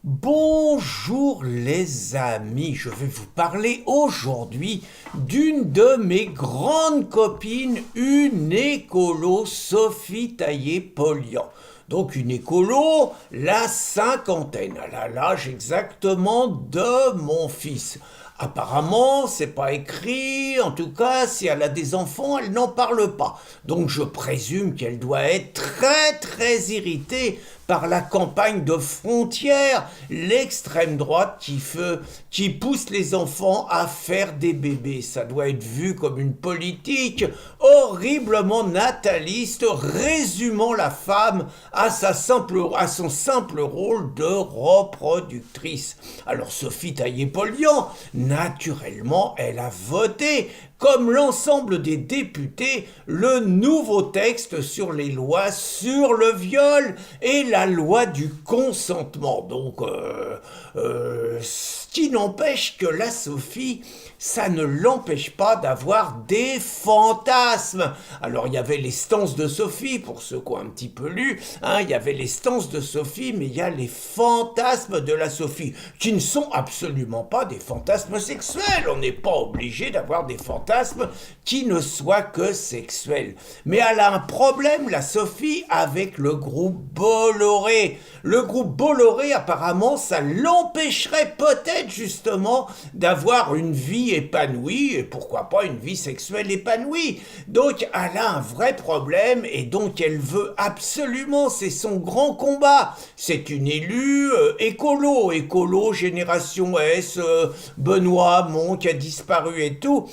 Bonjour les amis, je vais vous parler aujourd'hui d'une de mes grandes copines, une écolo, Sophie Taillé-Polian. Donc une écolo, la cinquantaine, elle a l'âge exactement de mon fils. Apparemment, c'est pas écrit, en tout cas, si elle a des enfants, elle n'en parle pas. Donc je présume qu'elle doit être très irritée par la campagne de frontières, l'extrême droite qui pousse les enfants à faire des bébés. Ça doit être vu comme une politique horriblement nataliste, résumant la femme à son simple rôle de reproductrice. Alors Sophie Taillé-Polian, naturellement, elle a voté, comme l'ensemble des députés, le nouveau texte sur les lois sur le viol et la loi du consentement. Donc, ce qui n'empêche que la Sophie, ça ne l'empêche pas d'avoir des fantasmes. Alors, il y avait les stances de Sophie, pour ceux qui ont un petit peu lu, il y avait les stances de Sophie, mais il y a les fantasmes de la Sophie, qui ne sont absolument pas des fantasmes sexuels. On n'est pas obligé d'avoir des fantasmes qui ne soient que sexuels. Mais elle a un problème, la Sophie, avec le groupe Bolloré. Le groupe Bolloré, apparemment, ça l'empêcherait peut-être justement d'avoir une vie épanouie, et pourquoi pas une vie sexuelle épanouie. Donc elle a un vrai problème, et donc elle veut absolument, c'est son grand combat. C'est une élue écolo, Génération S, Benoît Hamon qui a disparu et tout.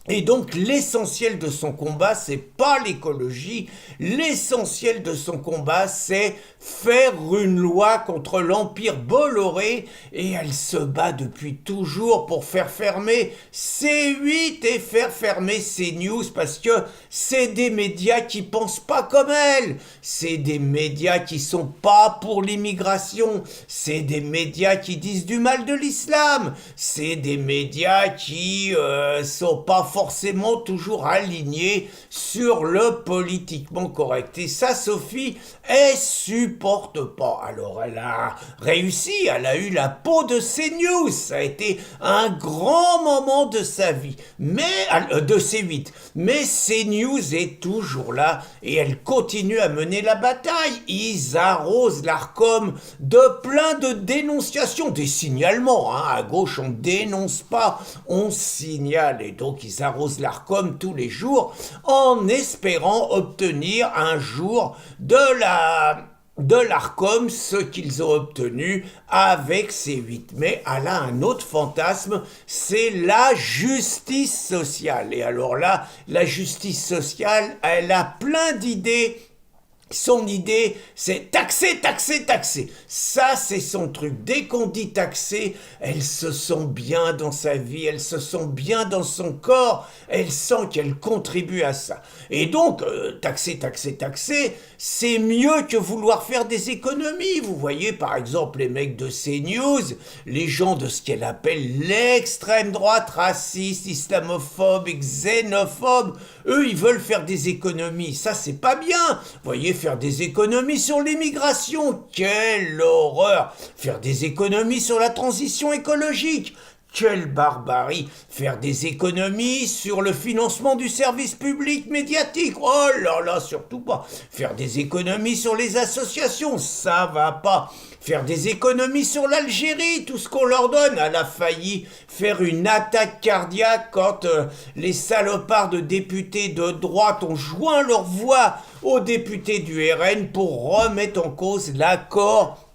Et donc l'essentiel de son combat, c'est pas l'écologie, l'essentiel de son combat, c'est faire une loi contre l'empire Bolloré, et elle se bat depuis toujours pour faire fermer C8 et faire fermer CNews, parce que c'est des médias qui pensent pas comme elle, c'est des médias qui sont pas pour l'immigration, c'est des médias qui disent du mal de l'islam, c'est des médias qui sont pas forcément toujours alignés sur le politiquement correct. Et ça, Sophie, elle supporte pas. Alors elle a réussi, elle a eu la peau de CNews, ça a été un grand moment de sa vie, mais de C8. Mais CNews est toujours là et elle continue à mener la bataille. Ils arrosent l'Arcom de plein de dénonciations, des signalements. À gauche, on ne dénonce pas, on signale. Et donc ils arrosent l'Arcom tous les jours en espérant obtenir un jour de l'Arcom ce qu'ils ont obtenu avec C8. Mais elle a un autre fantasme, c'est la justice sociale. Et alors là, la justice sociale, elle a plein d'idées. Son idée, c'est taxer. Ça, c'est son truc. Dès qu'on dit taxer, elle se sent bien dans sa vie, elle se sent bien dans son corps, elle sent qu'elle contribue à ça. Et donc, taxer, c'est mieux que vouloir faire des économies. Vous voyez, par exemple, les mecs de CNews, les gens de ce qu'elle appelle l'extrême droite, raciste, islamophobe et xénophobe, eux, ils veulent faire des économies. Ça, c'est pas bien. Vous voyez, faire des économies sur l'immigration, quelle horreur! Faire des économies sur la transition écologique, quelle barbarie! Faire des économies sur le financement du service public médiatique, oh là là, surtout pas! Faire des économies sur les associations, ça va pas! Faire des économies sur l'Algérie, tout ce qu'on leur donne. Elle a failli faire une attaque cardiaque quand les salopards de députés de droite ont joint leur voix aux députés du RN pour remettre en cause l'accord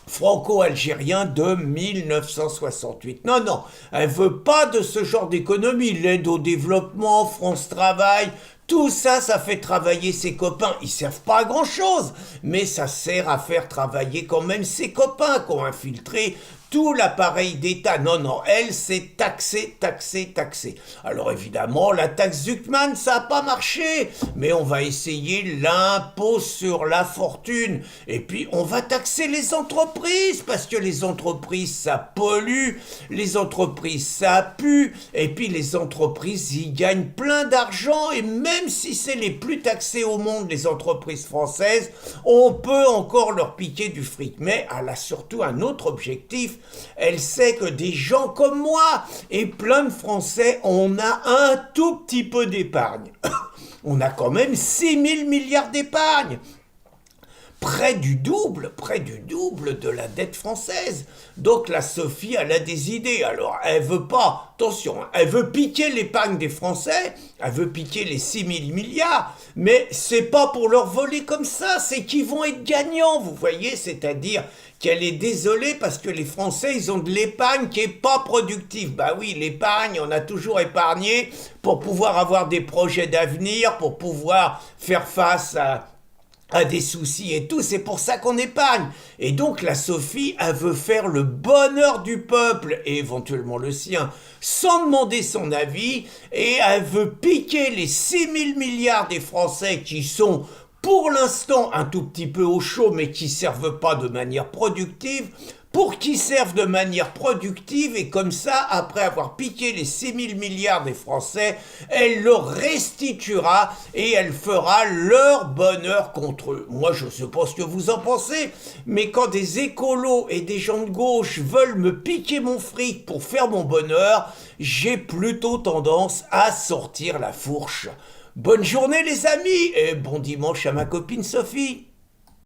franco-algérien de 1968. Non, elle veut pas de ce genre d'économie. L'aide au développement, France Travail, tout ça, ça fait travailler ses copains. Ils servent pas à grand chose, mais ça sert à faire travailler quand même ses copains qui ont infiltré tout l'appareil d'État. Non, non, elle, c'est taxer, taxer, taxer. Alors évidemment, la taxe Zuckman, ça n'a pas marché, mais on va essayer l'impôt sur la fortune. Et puis, on va taxer les entreprises, parce que les entreprises, ça pollue, les entreprises, ça pue, et puis les entreprises, y gagnent plein d'argent, et même si c'est les plus taxées au monde, les entreprises françaises, on peut encore leur piquer du fric. Mais elle a surtout un autre objectif. Elle sait que des gens comme moi et plein de Français, on a un tout petit peu d'épargne. On a quand même 6 000 milliards d'épargne. Près du double de la dette française. Donc la Sophie, elle a des idées. Alors, elle veut pas, attention, elle veut piquer l'épargne des Français, elle veut piquer les 6 000 milliards, mais c'est pas pour leur voler comme ça, c'est qu'ils vont être gagnants, vous voyez, c'est-à-dire qu'elle est désolée parce que les Français, ils ont de l'épargne qui est pas productive. Bah oui, l'épargne, on a toujours épargné pour pouvoir avoir des projets d'avenir, pour pouvoir faire face à des soucis et tout, c'est pour ça qu'on épargne. Et donc la Sophie, elle veut faire le bonheur du peuple, et éventuellement le sien, sans demander son avis, et elle veut piquer les 6 000 milliards des Français qui sont pour l'instant un tout petit peu au chaud, mais qui servent pas de manière productive, pour qu'ils servent de manière productive, et comme ça, après avoir piqué les 6 000 milliards des Français, elle leur restituera et elle fera leur bonheur contre eux. Moi, je ne sais pas ce que vous en pensez, mais quand des écolos et des gens de gauche veulent me piquer mon fric pour faire mon bonheur, j'ai plutôt tendance à sortir la fourche. Bonne journée les amis, et bon dimanche à ma copine Sophie.